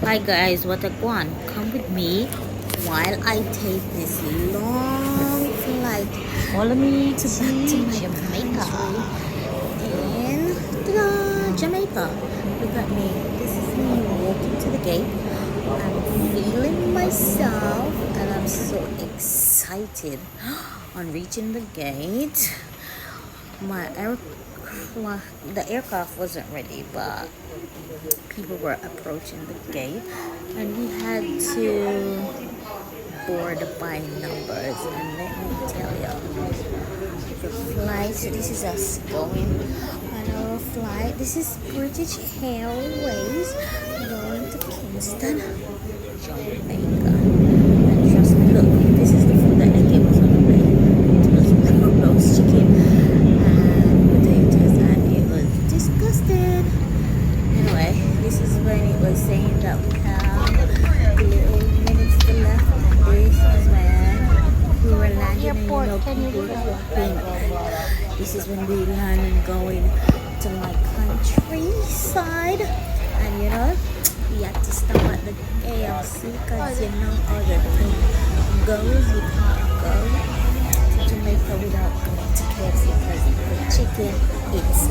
Hi guys, what a guan. Come with me while I take this long flight Follow me to back to my Jamaica. country in Jamaica. Look at me. This is me walking to the gate. I'm feeling myself and I'm so excited on reaching the gate. My air, the aircraft wasn't ready, but people were approaching the gate, and we had to board by numbers. And let me tell you, the flight. This is us going on our flight. This is British Airways going to Kingston, Jamaica. And trust me, look, this is the food that they gave us on the plane. It was roast chicken and potatoes, and it was disgusting. Anyway, this is when it was saying that we have little minutes to left, and this is when we were landing, and people were clapping. And this is when we land and going to my countryside, and we had to stop at the ALC because how the thing goes. You can't go to Jamaica without going to KFC because the chicken it's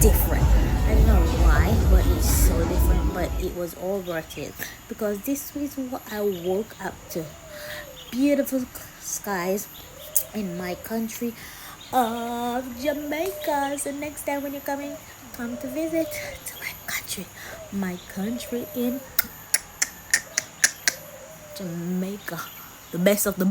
different. I don't know why, but it's so different. But it was all worth it because this is what I woke up to: beautiful skies in my country of Jamaica. So next time when you're coming, come to visit to my country in Jamaica, the best of the